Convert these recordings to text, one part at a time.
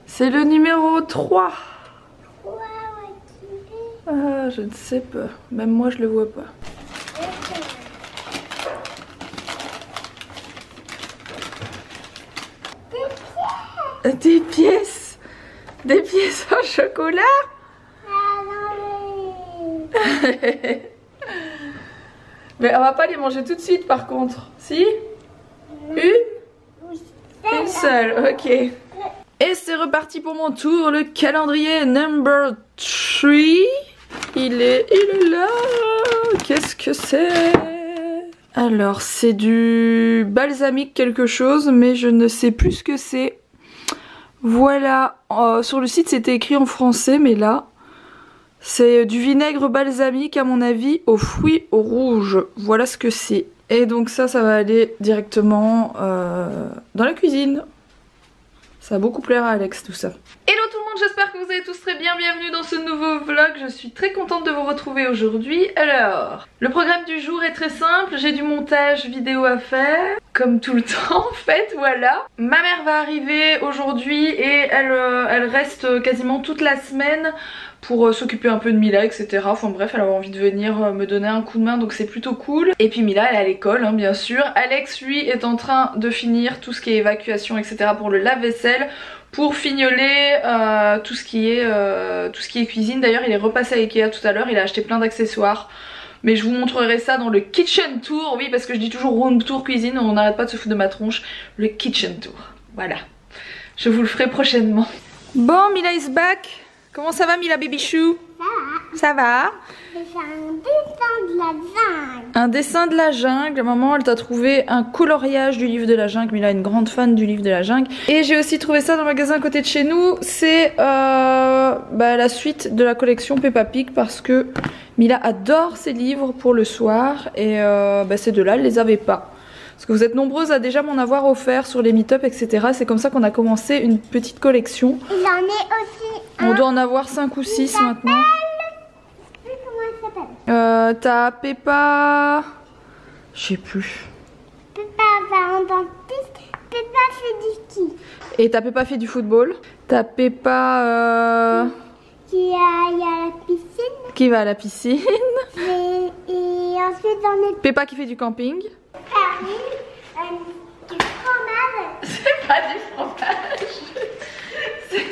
C'est le numéro 3. Ah, je ne sais pas. Même moi, je le vois pas. Des pièces. Des pièces en chocolat. Mais on va pas les manger tout de suite par contre. Si? Une seule, ok. Et c'est reparti pour mon tour, le calendrier number 3. Il est là. Qu'est-ce que c'est? Alors c'est du balsamique quelque chose, mais je ne sais plus ce que c'est. Voilà, sur le site c'était écrit en français, mais là c'est du vinaigre balsamique à mon avis aux fruits rouges. Voilà ce que c'est. Et donc ça va aller directement dans la cuisine. Ça va beaucoup plaire à Alex tout ça. Hello tout le monde, j'espère que vous allez tous très bien. Bienvenue dans ce nouveau vlog. Je suis très contente de vous retrouver aujourd'hui. Alors, le programme du jour est très simple. J'ai du montage vidéo à faire, comme tout le temps en fait, voilà. Ma mère va arriver aujourd'hui et elle reste quasiment toute la semaine pour s'occuper un peu de Mila, etc. Enfin bref, elle avait envie de venir me donner un coup de main, donc c'est plutôt cool. Et puis Mila, elle est à l'école, hein, bien sûr. Alex, lui, est en train de finir tout ce qui est évacuation, etc. pour le lave-vaisselle, pour fignoler tout ce qui est cuisine. D'ailleurs, il est repassé à Ikea tout à l'heure, il a acheté plein d'accessoires. Mais je vous montrerai ça dans le kitchen tour, oui, parce que je dis toujours room tour cuisine, on n'arrête pas de se foutre de ma tronche. Le kitchen tour, voilà. Je vous le ferai prochainement. Bon, Mila is back. Comment ça va Mila Babychou? Ça va. J'ai fait un dessin de la jungle. Un dessin de la jungle. Maman, elle t'a trouvé un coloriage du livre de la jungle. Mila est une grande fan du livre de la jungle. Et j'ai aussi trouvé ça dans le magasin à côté de chez nous. C'est la suite de la collection Peppa Pig parce que Mila adore ces livres pour le soir. Et ces deux-là, elle les avait pas. Parce que vous êtes nombreuses à déjà m'en avoir offert sur les meet-up, etc. C'est comme ça qu'on a commencé une petite collection. J'en ai aussi un. On doit en avoir 5 ou 6 maintenant. Comment elle s'appelle? T'as Peppa... Je sais plus. Peppa va en dentiste. Peppa fait du ski. Et t'as Peppa fait du football. T'as Peppa... Qui a la piscine. Qui va à la piscine. Et ensuite j'en ai Peppa qui fait du camping. Karine, du fromage. C'est pas du fromage. C'est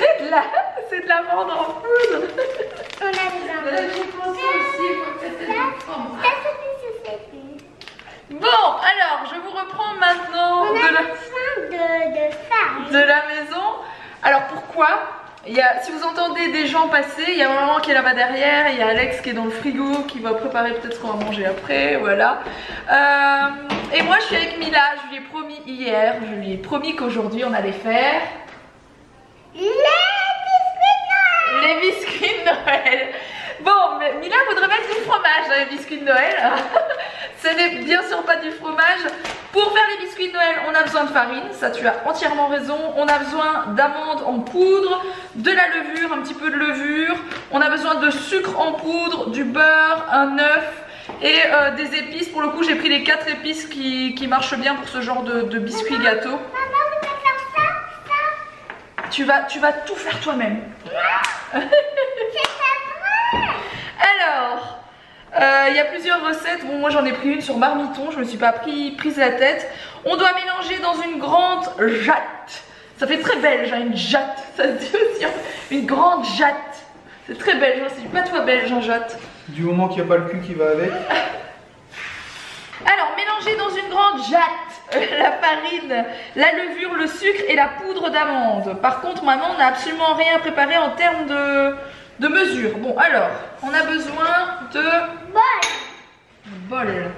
de la viande en poudre. On a des J'ai pensé aussi faut que c'était du fromage. Bon, alors je vous reprends maintenant On a besoin de farine. de la maison. Alors pourquoi? Si vous entendez des gens passer, il y a ma maman qui est là-bas derrière, il y a Alex qui est dans le frigo, qui va préparer peut-être ce qu'on va manger après, voilà. Et moi je suis avec Mila, je lui ai promis hier, je lui ai promis qu'aujourd'hui on allait faire... Les biscuits de Noël. Bon, mais Mila voudrait mettre du fromage dans les biscuits de Noël. Ce n'est bien sûr pas du fromage. Pour faire les biscuits de Noël, on a besoin de farine, ça tu as entièrement raison. On a besoin d'amandes en poudre, de la levure, un petit peu de levure. On a besoin de sucre en poudre, du beurre, un œuf et des épices. Pour le coup, j'ai pris les 4 épices qui marchent bien pour ce genre de biscuits gâteaux. Maman, tu vas faire ça. Tu vas tout faire toi-même. C'est pas vrai. Alors, il y a plusieurs recettes. Bon, moi j'en ai pris une sur marmiton, je me suis pas prise la tête. On doit mélanger dans une grande jatte. Ça fait très belge, hein, une jatte. Ça se dit aussi, hein, une grande jatte. C'est très belge, hein, c'est du patois belge, un jatte. Du moment qu'il n'y a pas le cul qui va avec. Alors, mélanger dans une grande jatte la farine, la levure, le sucre et la poudre d'amande. Par contre, maman n'a absolument rien préparé en termes de mesure. Bon, alors, on a besoin de bol.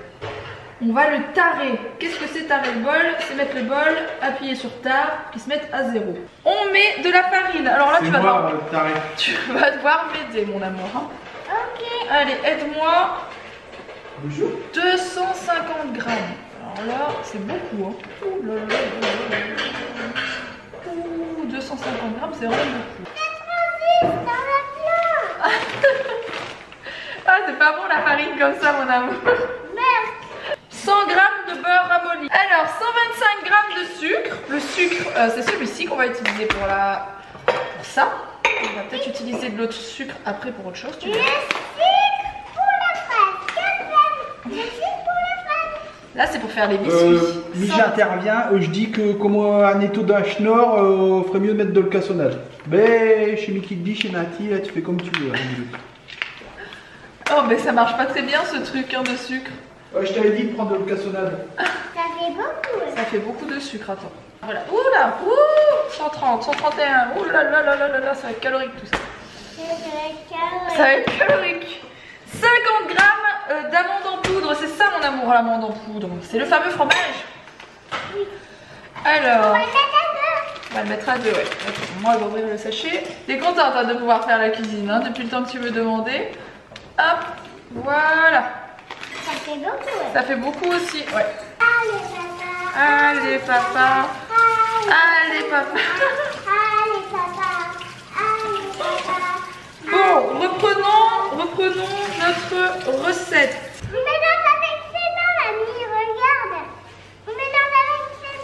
On va le tarer. Qu'est-ce que c'est tarer le bol? C'est mettre le bol, appuyer sur tare, qui se mette à 0. On met de la farine. Alors là, tu vas devoir m'aider, mon amour. Hein. Ok. Allez, aide-moi. Bonjour. 250 grammes. Alors là, c'est beaucoup. Hein. Ouh là là là là là. c'est vraiment beaucoup. Dans la plein. Ah, c'est pas bon la farine comme ça, mon amour. Merde. 100 g de beurre ramolli. Alors, 125 g de sucre. Le sucre, c'est celui-ci qu'on va utiliser pour ça. On va peut-être utiliser de l'autre sucre après pour autre chose. Tu Le veux. sucre pour la fraise. Le sucre pour la fraise. Là, c'est pour faire les biscuits. Mais 100. j'interviens, je dis que comme un étau d'un schnorr, ferait mieux de mettre de le cassonade. Mais chez Mickey D, chez Nati, là tu fais comme tu veux. Oh, mais ça marche pas très bien ce truc hein, de sucre. Je t'avais dit de prendre de le cassonade. Ça fait beaucoup. Ça fait beaucoup de sucre, attends. Voilà. Ouh là, ouh, 130, 131. Ouh là là là là là là, ça va être calorique tout ça. Ça va être calorique. 50 g d'amandes en poudre, c'est ça mon amour, l'amande en poudre. C'est le fameux fromage. Alors, on va le mettre à 2, ouais. Moi, elle va ouvrir le sachet. T'es contente hein, de pouvoir faire la cuisine hein, depuis le temps que tu me demandais. Hop, voilà. Ça fait beaucoup. Ça fait beaucoup aussi, ouais. Allez, papa. Allez, papa. Allez, papa. Allez, papa. Allez, papa. Bon, reprenons notre recette. On mélange avec ses mains, mamie, regarde. On mélange avec ses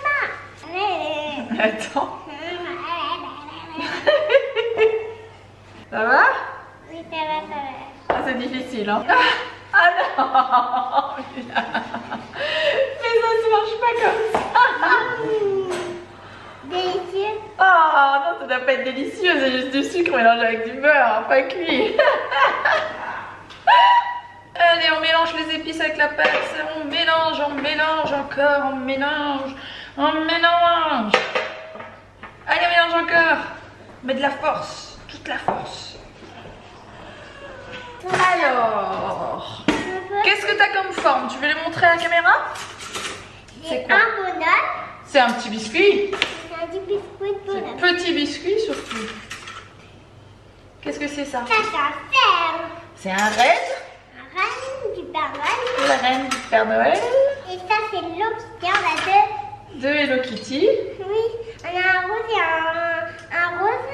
mains. Attends, ça va? Oui, ça va. Ah, c'est difficile, hein? Ah non! Mais ça se marche pas comme ça! Délicieux. Ah non, ça doit pas être délicieux, c'est juste du sucre mélangé avec du beurre, hein, pas cuit. Allez, on mélange les épices avec la pâte, on mélange encore, on mélange. Allez, on mélange encore. Mets de la force, toute la force. Alors, qu'est-ce que t'as comme forme? Tu veux les montrer à la caméra? C'est quoi? un bonheur. C'est un petit biscuit. C'est un petit biscuit de bonheur. Petit biscuit surtout. Qu'est-ce que c'est ça? Ça, c'est un fer. C'est un renne. Un reine du Père Noël. La reine du Père Noël. Et ça, c'est l'eau qui on a deux. De Hello Kitty. Oui, on a un rose et un rose.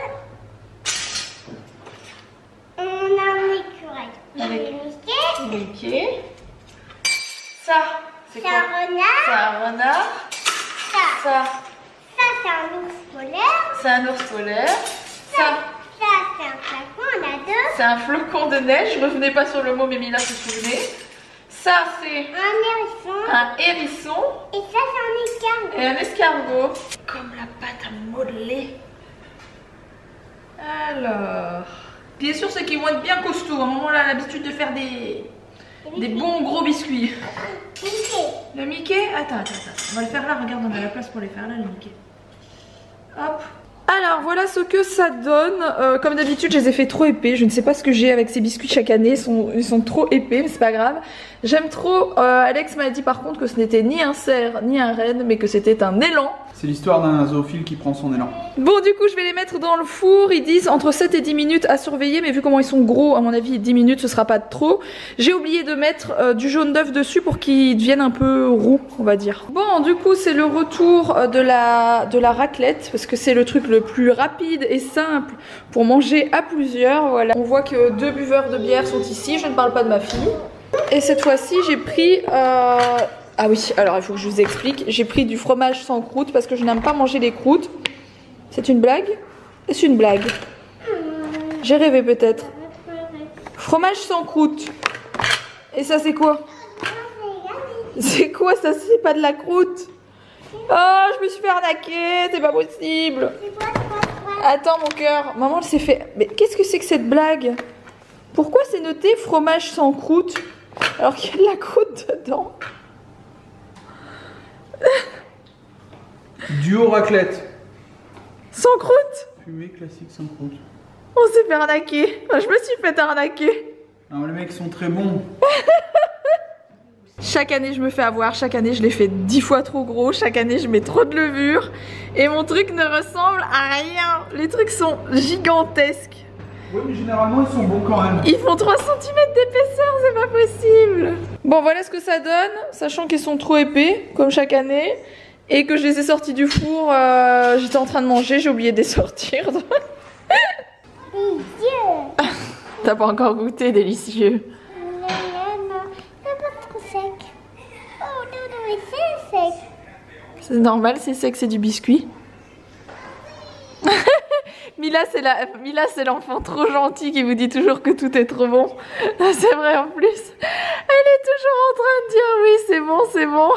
On a un écureuil. Avec- Et Mickey. Mickey. Ça, c'est C'est quoi? un renard. C'est un renard. Ça, Ça, c'est un ours polaire. c'est un ours polaire. Ça, C'est un flacon, on a deux. c'est un flocon de neige. Je revenais pas sur le mot, mais Mila se souvenait. Ça, c'est Un hérisson. un hérisson Et ça, c'est un escargot. et un escargot. Comme la pâte à modeler. Alors, bien sûr, ceux qui vont être bien costauds. À un moment, on a l'habitude de faire des bons gros biscuits. Mickey. Le Mickey, attends. On va le faire là, regarde, on a la place pour les faire là, le Mickey. Hop. Alors voilà ce que ça donne. Comme d'habitude, je les ai fait trop épais. Je ne sais pas ce que j'ai avec ces biscuits chaque année. Ils sont trop épais, mais c'est pas grave. J'aime trop. Alex m'a dit par contre que ce n'était ni un cerf ni un renne, mais que c'était un élan. C'est l'histoire d'un zoophile qui prend son élan. Bon, du coup, je vais les mettre dans le four. Ils disent entre 7 et 10 minutes à surveiller, mais vu comment ils sont gros, à mon avis, 10 minutes, ce sera pas trop. J'ai oublié de mettre du jaune d'œuf dessus pour qu'ils deviennent un peu roux, on va dire. Bon, du coup, c'est le retour de la raclette, parce que c'est le truc le plus rapide et simple pour manger à plusieurs. Voilà. On voit que 2 buveurs de bière sont ici. Je ne parle pas de ma fille. Et cette fois-ci, j'ai pris... Ah oui, alors il faut que je vous explique. J'ai pris du fromage sans croûte parce que je n'aime pas manger les croûtes. C'est une blague? Est-ce une blague? J'ai rêvé peut-être. Fromage sans croûte. Et ça c'est quoi? C'est quoi ça? C'est pas de la croûte? Oh, je me suis fait arnaquer, c'est pas possible. Attends mon cœur, maman elle s'est fait... Mais qu'est-ce que c'est que cette blague? Pourquoi c'est noté fromage sans croûte alors qu'il y a de la croûte dedans? Duo raclette. Sans croûte? Fumée classique sans croûte. On s'est fait arnaquer. Enfin, je me suis fait arnaquer. Alors les mecs sont très bons. Chaque année je me fais avoir, chaque année je les fais 10 fois trop gros, chaque année je mets trop de levure et mon truc ne ressemble à rien. Les trucs sont gigantesques. Oui mais généralement ils sont bons quand même. Ils font 3 cm d'épaisseur, c'est pas possible. Bon voilà ce que ça donne, sachant qu'ils sont trop épais, comme chaque année. et que je les ai sortis du four, j'étais en train de manger, j'ai oublié de les sortir. Délicieux. T'as pas encore goûté, délicieux. Non, c'est pas trop sec. Oh non, non, mais c'est sec. C'est normal, c'est sec, c'est du biscuit. Mila, c'est l'enfant trop gentil qui vous dit toujours que tout est trop bon. C'est vrai en plus. Elle est toujours en train de dire oui, c'est bon, c'est bon.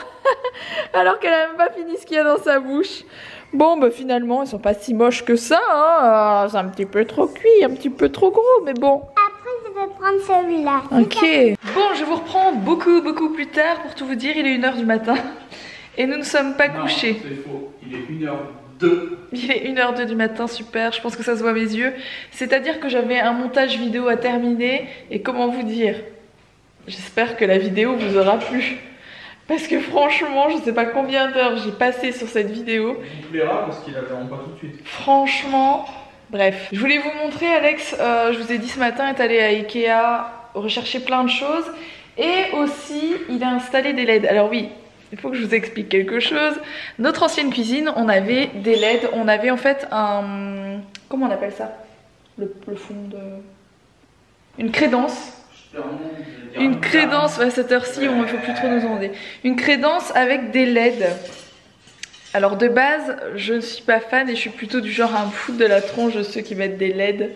Alors qu'elle a même pas fini ce qu'il y a dans sa bouche. Bon, bah finalement, ils sont pas si moches que ça. Hein. C'est un petit peu trop cuit, un petit peu trop gros, mais bon. Après, je vais prendre celui-là. Ok. Bon, je vous reprends beaucoup plus tard. Pour tout vous dire, il est 1h du matin. Et nous ne sommes pas couchés. C'est faux. Il est 1h02. Il est 1h02 du matin, super, je pense que ça se voit à mes yeux. C'est-à-dire que j'avais un montage vidéo à terminer. Et comment vous dire, j'espère que la vidéo vous aura plu. Parce que franchement, je sais pas combien d'heures j'ai passé sur cette vidéo. Il vous plaira parce qu'il la verront pas tout de suite. Franchement, bref. Je voulais vous montrer, Alex, je vous ai dit ce matin, est allé à Ikea rechercher plein de choses. Et aussi, il a installé des LED. Alors oui, il faut que je vous explique quelque chose. Notre ancienne cuisine, on avait des LED. On avait en fait un... Comment on appelle ça? Le fond de... Une crédence. Une crédence, à cette heure-ci, il ne faut plus trop nous demander. Une crédence avec des LED. Alors de base, je ne suis pas fan et je suis plutôt du genre à me foutre de la tronche de ceux qui mettent des LED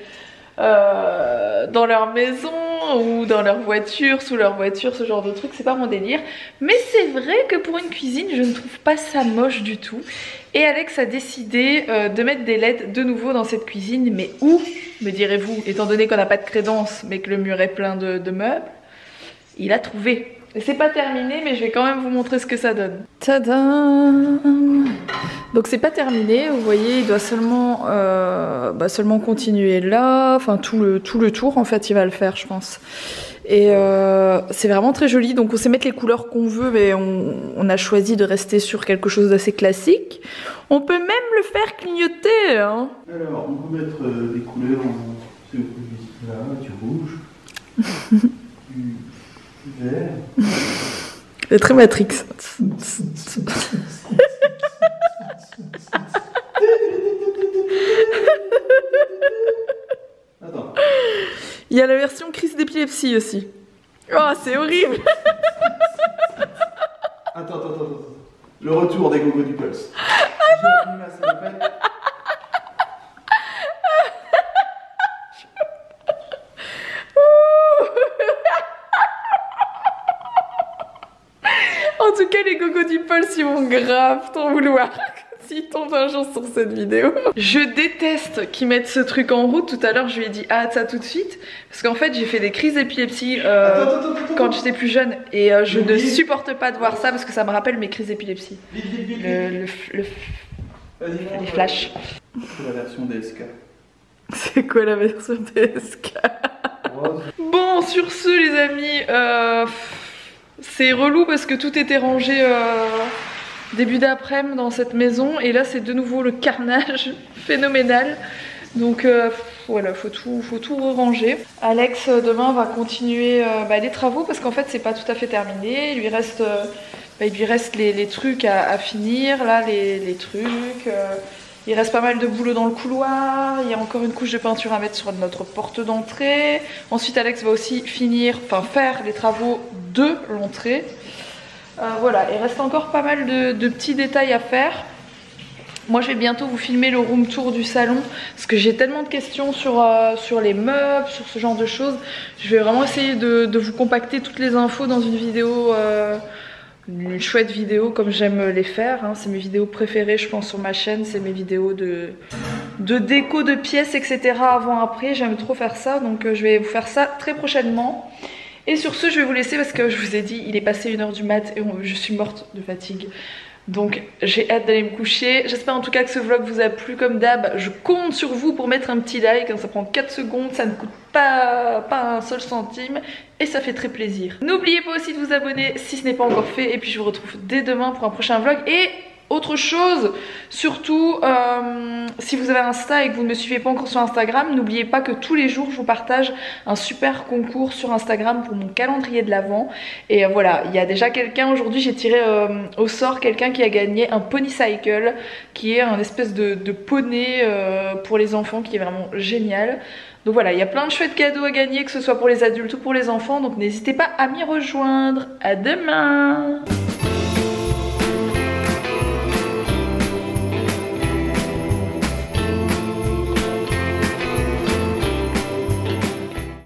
dans leur maison ou dans leur voiture, sous leur voiture, ce genre de truc, c'est pas mon délire. Mais c'est vrai que pour une cuisine, je ne trouve pas ça moche du tout. Et Alex a décidé de mettre des LED de nouveau dans cette cuisine. Mais où, me direz-vous, étant donné qu'on n'a pas de crédence mais que le mur est plein de meubles, il a trouvé. Et c'est pas terminé, mais je vais quand même vous montrer ce que ça donne. Tadam! Donc c'est pas terminé, vous voyez, il doit seulement, seulement continuer là, enfin tout le tour en fait il va le faire je pense. Et c'est vraiment très joli, donc on sait mettre les couleurs qu'on veut, mais on a choisi de rester sur quelque chose d'assez classique. On peut même le faire clignoter, hein. Alors, on peut mettre des couleurs, c'est là, du rouge, du vert. C'est très Matrix. Attends. Il y a la version crise d'épilepsie aussi. Oh, c'est horrible. Attends. Le retour des gogos du Pulse. J'ai appris ma salopette. En tout cas, les gogos du Pulse, ils vont grave t'en vouloir s'ils tombent un jour sur cette vidéo. Je déteste qu'ils mettent ce truc en route. Tout à l'heure, je lui ai dit hâte ça tout de suite. Parce qu'en fait, j'ai fait des crises d'épilepsie quand j'étais plus jeune. Et je ne supporte pas de voir ça parce que ça me rappelle mes crises d'épilepsie. Les flashs. C'est la version DSK. C'est quoi la version DSK? Bon, sur ce, les amis, c'est relou parce que tout était rangé début d'après-midi dans cette maison et là c'est de nouveau le carnage phénoménal. Donc voilà, faut tout ranger. Alex demain va continuer les travaux parce qu'en fait c'est pas tout à fait terminé. Il lui reste, les trucs à finir, là les trucs. Il reste pas mal de boulot dans le couloir. Il y a encore une couche de peinture à mettre sur notre porte d'entrée. Ensuite Alex va aussi faire les travaux de l'entrée. Voilà, il reste encore pas mal de petits détails à faire. Moi je vais bientôt vous filmer le room tour du salon parce que j'ai tellement de questions sur les meubles, sur ce genre de choses. Je vais vraiment essayer de vous compacter toutes les infos dans une vidéo, une chouette vidéo comme j'aime les faire, hein. C'est mes vidéos préférées je pense sur ma chaîne, c'est mes vidéos de déco de pièces etc. avant après, j'aime trop faire ça donc je vais vous faire ça très prochainement. Et sur ce, je vais vous laisser parce que je vous ai dit, il est passé 1h du mat et je suis morte de fatigue. Donc j'ai hâte d'aller me coucher. J'espère en tout cas que ce vlog vous a plu comme d'hab. Je compte sur vous pour mettre un petit like. Ça prend 4 secondes, ça ne coûte pas un seul centime. Et ça fait très plaisir. N'oubliez pas aussi de vous abonner si ce n'est pas encore fait. Et puis je vous retrouve dès demain pour un prochain vlog. Et Autre chose, surtout si vous avez Insta et que vous ne me suivez pas encore sur Instagram, n'oubliez pas que tous les jours je vous partage un super concours sur Instagram pour mon calendrier de l'Avent. Et voilà, il y a déjà quelqu'un, aujourd'hui j'ai tiré au sort quelqu'un qui a gagné un Pony Cycle, qui est un espèce de poney pour les enfants qui est vraiment génial. Donc voilà, il y a plein de chouettes cadeaux à gagner, que ce soit pour les adultes ou pour les enfants, donc n'hésitez pas à m'y rejoindre. À demain!